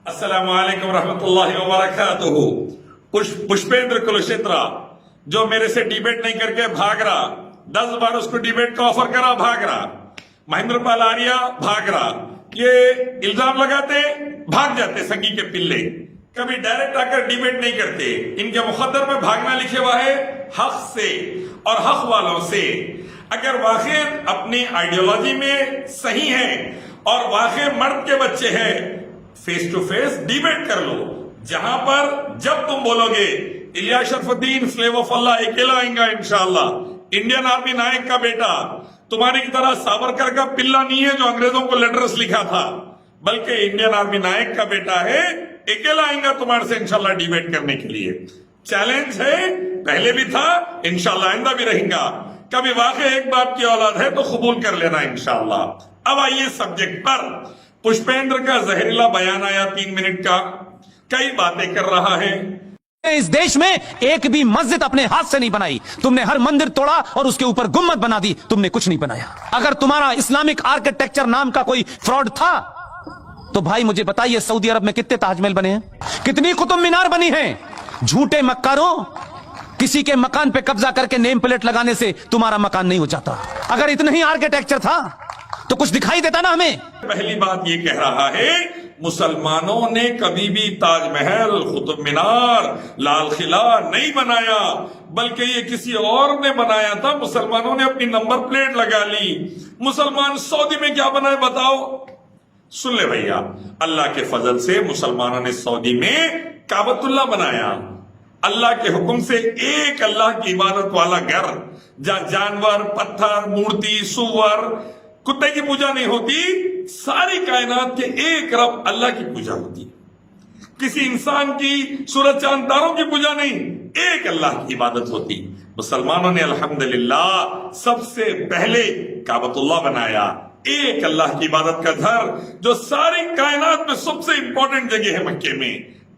अस्सलाम वालेकुम रहमतुल्लाहि व बरकातुहू। पुष्पेंद्र कुलक्षेत्रा जो मेरे से डिबेट नहीं करके भाग रहा, 10 बार उसको डिबेट का ऑफर करा, भाग रहा। महेंद्र पाल आर्या भाग रहा। ये इल्जाम लगाते भाग जाते संगी के पिल्ले, कभी डायरेक्ट आकर डिबेट नहीं करते। इनके मुकद्दर में भागना लिखे हुआ है हक से और हक वालों से। अगर वाकई अपनी आइडियोलॉजी में सही है और वाकई मर्द के बच्चे हैं, फेस टू फेस डिबेट कर लो। जहां पर जब तुम बोलोगे इलियास शरफुद्दीन स्लेव ऑफ अल्लाह अकेला आएगा इंशाअल्लाह, इंडियन आर्मी नायक का बेटा, तुम्हारी की तरह सावरकर का पिल्ला नहीं है जो अंग्रेजों को लेटर्स लिखा था, बल्कि इंडियन आर्मी नायक का बेटा है, अकेला आएगा तुम्हारे से इंशाअल्लाह डिबेट करने के लिए। चैलेंज है, पहले भी था, इंशाअल्लाह आइंदा भी रहेगा। कभी वाकई एक बाप की औलाद है तो कबूल कर लेना इंशाअल्लाह। अब आइए सब्जेक्ट पर। पुष्पेंद्र का जहरीला बयान आया 3 मिनट का, कई बातें कर रहा है। इस देश में एक भी मस्जिद अपने हाथ से नहीं बनाई, तुमने हर मंदिर तोड़ा और उसके ऊपर गुम्मद बना दी, तुमने कुछ नहीं बनाया। अगर तुम्हारा इस्लामिक आर्किटेक्चर नाम का कोई फ्रॉड था तो भाई मुझे बताइए, सऊदी अरब में कितने ताजमहल बने हैं, कितनी कुतुब मीनार बनी है? झूठे मक्कारों, किसी के मकान पे कब्जा करके नेम प्लेट लगाने से तुम्हारा मकान नहीं हो जाता। अगर इतना ही आर्किटेक्चर था तो कुछ दिखाई देता ना हमें। पहली बात ये कह रहा है, मुसलमानों ने कभी भी ताजमहल, कुतुब मीनार, लाल किला नहीं बनाया, बल्कि ये किसी और ने बनाया था। मुसलमानों ने अपनी नंबर प्लेट लगा ली। मुसलमान सऊदी में क्या बनाए बताओ? सुन ले भैया, अल्लाह के फजल से मुसलमानों ने सऊदी में काबतुल्लाह बनाया। अल्लाह के हुक्म से एक अल्लाह की इबादत वाला घर, जहां जानवर, पत्थर, मूर्ति, सुअर, कुत्ते की पूजा नहीं होती, सारी कायनात के एक रब अल्लाह की पूजा होती। किसी इंसान की, सूरज चांद तारों की पूजा नहीं, एक अल्लाह की इबादत होती। मुसलमानों ने अल्हम्दुलिल्लाह सबसे पहले काबतुल्लाह बनाया, एक अल्लाह की इबादत का घर, जो सारी कायनात में सबसे इंपॉर्टेंट जगह है मक्के में।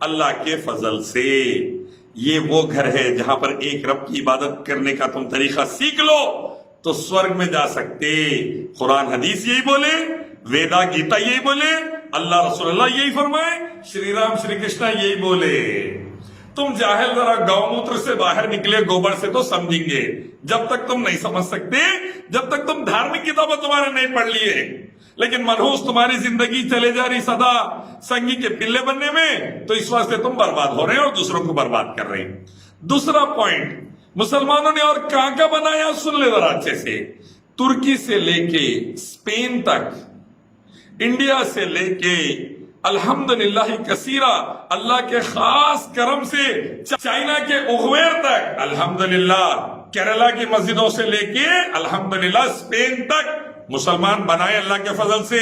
अल्लाह के फजल से ये वो घर है जहां पर एक रब की इबादत करने का तुम तरीका सीख लो तो स्वर्ग में जा सकते। कुरान हदीस यही बोले, वेदा गीता यही बोले, अल्लाह रसूलुल्लाह यही फरमाए, श्री राम श्री कृष्णा यही बोले। तुम जाहिल जरा गौमूत्र से बाहर निकले, गोबर से तो समझेंगे। जब तक तुम नहीं समझ सकते, जब तक तुम धार्मिक किताबें तुम्हारे नहीं पढ़ लिए, लेकिन मनहूस तुम्हारी जिंदगी चले जा रही सदा संगी के पिल्ले बनने में, तो इस वास्ते तुम बर्बाद हो रहे हैं और दूसरों को बर्बाद कर रहे हैं। दूसरा पॉइंट, मुसलमानों ने और कहां का बनाया सुन ले जरा अच्छे से। तुर्की से लेके स्पेन तक, इंडिया से लेके अल्हम्दुलिल्लाह कसीरा, अल्लाह के खास करम से चाइना के उगवेर तक, अल्हम्दुलिल्लाह केरला की मस्जिदों से लेके अल्हम्दुलिल्लाह स्पेन तक मुसलमान बनाए अल्लाह के फजल से।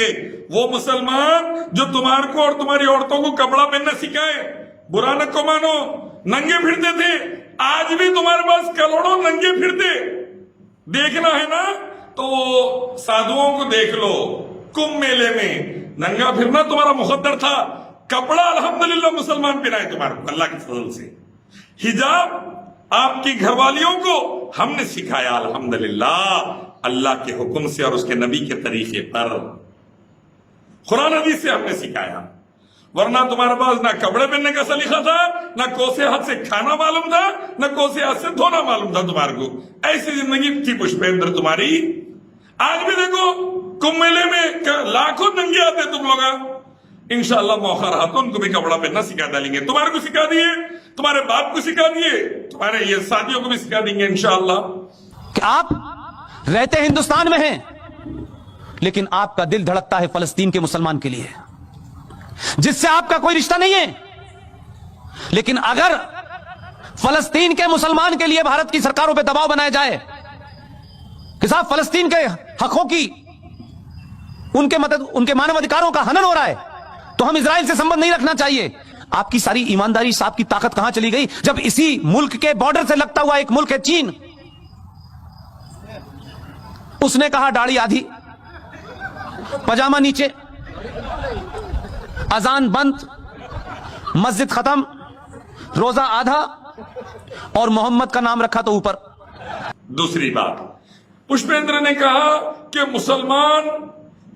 वो मुसलमान जो तुम्हारे को और तुम्हारी औरतों को कपड़ा पहनना सिखाए, बुरा न को मानो, नंगे फिरते थे, आज भी तुम्हारे पास करोड़ों नंगे फिरते। देखना है ना तो साधुओं को देख लो, कुंभ मेले में नंगा फिरना तुम्हारा मुकद्दर था, कपड़ा अल्हम्दुलिल्लाह मुसलमान पहनाए तुम्हारे को अल्लाह के फजल से। हिजाब आपकी घरवालियों को हमने सिखाया अल्हम्दुलिल्लाह, अल्लाह के हुक्म से और उसके नबी के तरीके पर, कुरान हदीस से हमने सिखाया। वरना तुम्हारे पास ना कपड़े पहनने का सलीका था, ना कोसे हाथ से खाना मालूम था, ना कोसे हाथ से धोना मालूम था तुम्हारे को। ऐसी जिंदगी थी पुष्पेंद्र तुम्हारी। आज भी देखो कुंभ मेले में लाखों नंगे आते तुम लोग। इंशाअल्लाह मौका रहा तो उनको भी कपड़ा पहनना सिखा डालेंगे। तुम्हारे को सिखा दिए, तुम्हारे बाप को सिखा दिए, तुम्हारे ये साथियों को भी सिखा देंगे इंशाअल्लाह। आप रहते हिंदुस्तान में हैं, लेकिन आपका दिल धड़कता है फलस्तीन के मुसलमान के लिए, जिससे आपका कोई रिश्ता नहीं है। लेकिन अगर फलस्तीन के मुसलमान के लिए भारत की सरकारों पे दबाव बनाया जाए कि साहब फलस्तीन के हकों की, उनके उनके मानव अधिकारों का हनन हो रहा है, तो हम इजराइल से संबंध नहीं रखना चाहिए। आपकी सारी ईमानदारी, आपकी ताकत कहां चली गई जब इसी मुल्क के बॉर्डर से लगता हुआ एक मुल्क है चीन, उसने कहा दाढ़ी आधी, पजामा नीचे, अजान बंद, मस्जिद खत्म, रोजा आधा, और मोहम्मद का नाम रखा तो ऊपर। दूसरी बात, पुष्पेंद्र ने कहा कि मुसलमान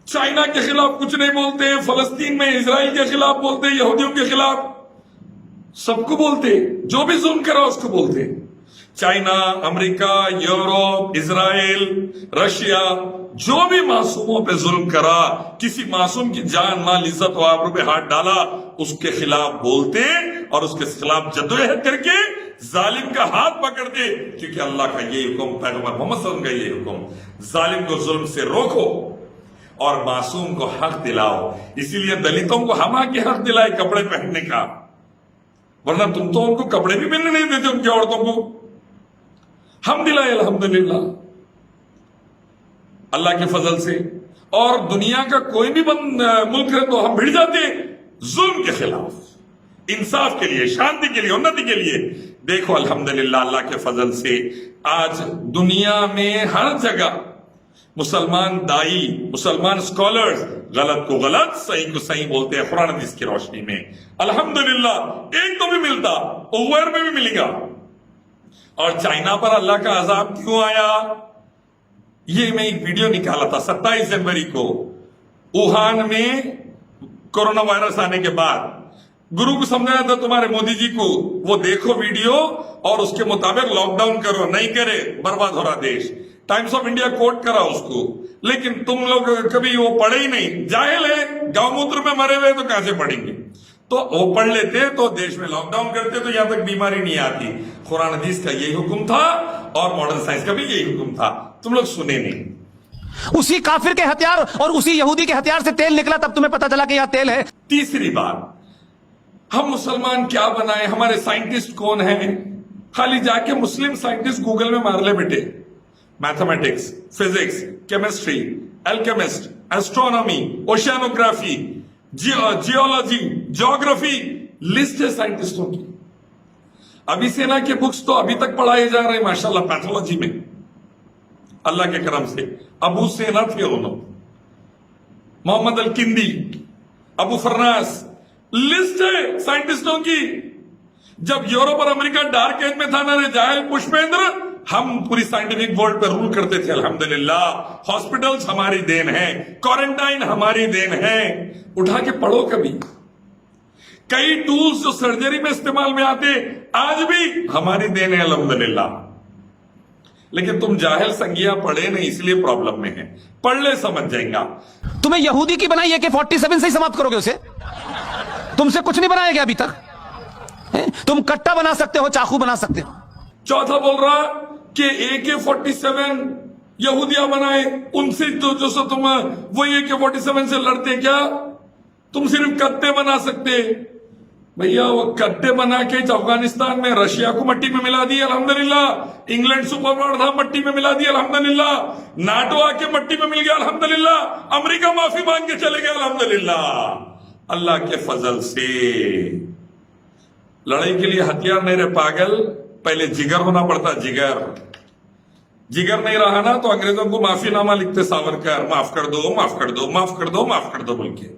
चाइना के खिलाफ कुछ नहीं बोलते, फलस्तीन में इसराइल के खिलाफ बोलते, यहूदियों के खिलाफ, सबको बोलते, जो भी जुल्म करा उसको बोलते। China, America, Europe, Israel, Russia, जो भी मासूमों पे जुल्म करा, किसी मासूम की जान, माल, इज्जत व आबरू पे हाथ डाला, उसके खिलाफ बोलते और उसके खिलाफ जद्दोजहद करके जालिम का हाथ पकड़ते, क्योंकि अल्लाह का ये हुक्म, पैगंबर मोहम्मद सल्लल्लाहु अलैहि वसल्लम का ये हुक्म, जालिम को जुल्म से रोको और मासूम को हक दिलाओ। इसीलिए दलितों को हम आके हक दिलाए कपड़े पहनने का, वरना तुम तो उनको कपड़े भी मिलने नहीं देते, उनकी औरतों को हम दिलाए अल्हम्दुलिल्लाह अल्लाह के फजल से। और दुनिया का कोई भी मुल्क है तो हम भिड़ जाते जुल्म के खिलाफ, इंसाफ के लिए, शांति के लिए, उन्नति के लिए। देखो अल्हम्दुलिल्लाह अल्लाह के फजल से आज दुनिया में हर जगह मुसलमान दाई, मुसलमान स्कॉलर्स गलत को गलत, सही को सही बोलते हैं कुरान हदीस की रोशनी में। अल्हम्दुलिल्लाह एक तो भी मिलता, ओवर में भी मिलेगा। और चाइना पर अल्लाह का अजाब क्यों आया, ये मैं एक वीडियो निकाला था 27 जनवरी को, वुहान में कोरोना वायरस आने के बाद गुरु को समझाया था तुम्हारे मोदी जी को, वो देखो वीडियो और उसके मुताबिक लॉकडाउन करो, नहीं करे बर्बाद हो रहा देश। टाइम्स ऑफ इंडिया कोट करा उसको, लेकिन तुम लोग कभी वो पढ़े ही नहीं, जाहिल है, गौमूत्र में मरे हुए तो कहां से पढ़ेंगे। तो वो पढ़ लेते तो देश में लॉकडाउन करते तो यहां तक बीमारी नहीं आती। कुरान हदीस का यही हुक्म था और मॉडर्न साइंस का भी यही हुक्म था, तुम लोग सुने नहीं। उसी काफिर के हथियार और उसी यहूदी के हथियार से तेल निकला, तब तुम्हें पता चला कि यह तेल है। तीसरी बात, हम मुसलमान क्या बनाए, हमारे साइंटिस्ट कौन है? खाली जाके मुस्लिम साइंटिस्ट गूगल में मार ले बेटे, mathematics, physics, chemistry, alchemist, astronomy, oceanography, geology, geography, list है साइंटिस्टों की। अभी सेना के बुक्स तो अभी तक पढ़ाए जा रहे हैं माशाल्लाह पैथोलॉजी में, अल्लाह के करम से। अबू सेना थे उन्होंने, मोहम्मद अल किंदी, अबू फरनास, लिस्ट है साइंटिस्टों की। जब यूरोप और अमेरिका डार्क एज में था ना रे जाहिल पुष्पेंद्र, हम पूरी साइंटिफिक वर्ल्ड पर रूल करते थे अल्हम्दुलिल्लाह। हॉस्पिटल्स हमारी देन है, क्वारंटाइन हमारी देन है, उठा के पढ़ो कभी। कई टूल्स जो सर्जरी में इस्तेमाल में आते आज भी हमारी देन है अल्हम्दुलिल्लाह। लेकिन तुम जाहिल संज्ञा पढ़े नहीं, इसलिए प्रॉब्लम में है, पढ़ ले समझ जाएगा। तुम्हें यहूदी की बनाई AK-47 से ही समाप्त करोगे उसे, तुमसे कुछ नहीं बनाया गया अभी तक। तुम कट्टा बना सकते हो, चाकू बना सकते हो। चौथा बोल रहा कि AK-47 यहूदिया बनाए, उनसे तो जो तुम वो AK-47 से लड़ते क्या? तुम सिर्फ कट्टे बना सकते भैया। वो कट्टे बना के अफगानिस्तान में रशिया को मट्टी में मिला दिए अल्हम्दुलिल्लाह। इंग्लैंड सुपर पावर था, मट्टी में मिला दिया अल्हम्दुलिल्लाह। नाटो आके मट्टी में मिल गया अल्हम्दुलिल्लाह। अमेरिका माफी मांग के चले गया अल्हम्दुलिल्लाह। अल्लाह के फजल से लड़ाई के लिए हथियार नहीं रहे पागल, पहले जिगर होना पड़ता, जिगर। जिगर नहीं रहा ना तो अंग्रेजों को माफीनामा लिखते सावरकर, माफ कर दो, माफ कर दो, माफ कर दो, माफ कर दो बोल के।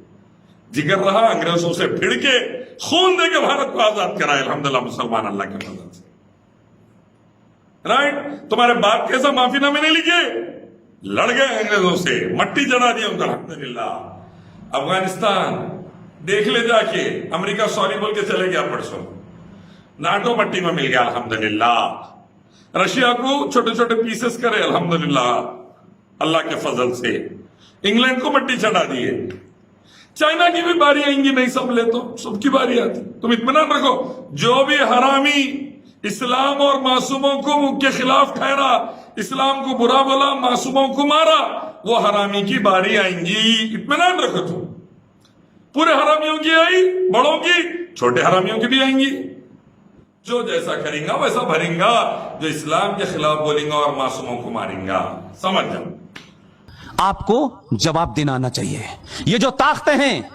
जिगर रहा, अंग्रेजों से भिड़ के खून दे के भारत को आजाद कराए अल्हम्दुलिल्लाह मुसलमान अल्लाह के फजल से। राइट? तुम्हारे बाप कैसा माफीनामे नहीं लिखे, लड़ गए अंग्रेजों से, मट्टी चढ़ा दी उनका अल्हम्दुलिल्लाह। अफगानिस्तान देख ले जाके, अमेरिका सॉरी बोल के चले गया परसों, नाटो मट्टी में मिल गया अल्हम्दुलिल्लाह। रशिया को छोटे छोटे पीसेस करे अल्हम्दुलिल्लाह अल्लाह के फजल से। इंग्लैंड को मट्टी चढ़ा दिए। चाइना की भी बारी आएंगी, नहीं संभले तो सबकी बारी आती। तुम इत्मीनान रखो, जो भी हरामी इस्लाम और मासूमों को के खिलाफ ठहरा, इस्लाम को बुरा बोला, मासूमों को मारा, वो हरामी की बारी आएंगी, इत्मीनान रखो तुम। पूरे हरामियों की आई, बड़ों की, छोटे हरामियों की भी आएंगी। जो जैसा करेगा वैसा भरेगा, जो इस्लाम के खिलाफ बोलेगा और मासूमों को मारेगा। समझ जाओ, आपको जवाब देना आना चाहिए। ये जो ताकतें हैं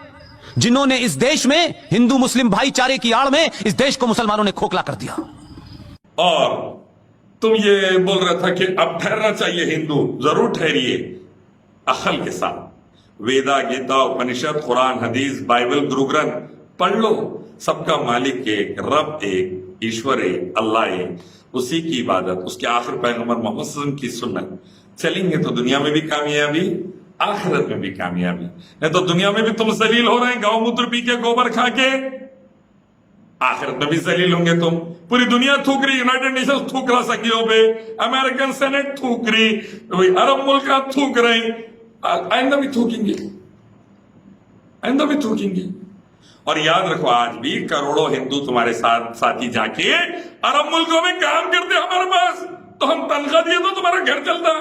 जिन्होंने इस देश में हिंदू मुस्लिम भाईचारे की आड़ में इस देश को मुसलमानों ने खोखला कर दिया। और तुम ये बोल रहा था कि अब ठहरना चाहिए हिंदू, जरूर ठहरिए अकल के साथ। वेदा, गीता, उपनिषद, कुरान, हदीस, बाइबल, गुरु ग्रंथ पढ़ लो। सबका मालिक एक, रब एक, ईश्वर एक, अल्लाह एक, उसी की इबादत, उसके आखिर पैगंबर मोहम्मद सल्लल्लाहु अलैहि वसल्लम की सुन्नत। चलेंगे तो दुनिया में भी कामयाबी आखिरत में भी कामयाबी। नहीं तो दुनिया में भी तुम जलील हो रहे हैं, गौमूत्र पी के, गोबर खा के, आखिरत में भी जलील होंगे तुम। पूरी दुनिया थूक रही, यूनाइटेड नेशंस थूक रहा संघियों पे, अमेरिकन सेनेट थूक रही, अरब मुल्क थूक रही, आइंदा भी थूकेंगे, आइंदा भी थूकेंगे। और याद रखो, आज भी करोड़ों हिंदू तुम्हारे साथ साथी जाके अरब मुल्कों में काम करते हमारे पास, तो हम तनख्वाह दिए तो तुम्हारा घर चलता,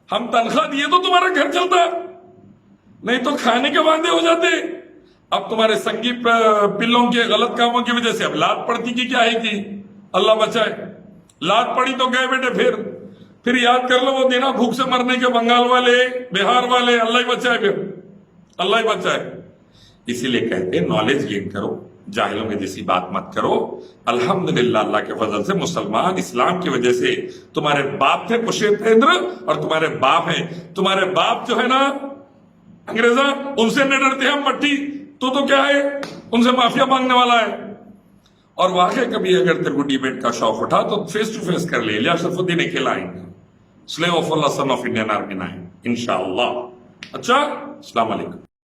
हम तनख्वाह दिए तो तुम्हारा घर चलता, नहीं तो खाने के वादे हो जाते। अब तुम्हारे संगी पिल्लों के गलत कामों की वजह से अब लात पड़ती की क्या है कि अल्लाह बचाए, लात पड़ी तो गए बेटे। फिर याद कर लो वो दिन भूख से मरने के बंगाल वाले, बिहार वाले, अल्लाह ही बचाए, फिर अल्लाह ही बचाए। इसीलिए कहते हैं नॉलेज गेन करो, जाहिलों में जैसी बात मत करो। अल्हम्दुलिल्लाह, अल्लाह के फजल से मुसलमान इस्लाम की वजह से, तुम्हारे बाप थे कुशेतेंद्र और तुम्हारे बाप हैं, तुम्हारे बाप जो है ना अंग्रेजा, उनसे न डरते हम मट्टी, तो क्या है, उनसे माफिया मांगने वाला है। और वाकई कभी अगर तेरे को डिबेट का शौक उठा तो फेस टू फेस कर ले, इलियास शरफुद्दीन खिलाएंगे, slave of Allah son of Indian army 9 इंशाअल्लाह। अच्छा, अस्सलाम वालेकुम।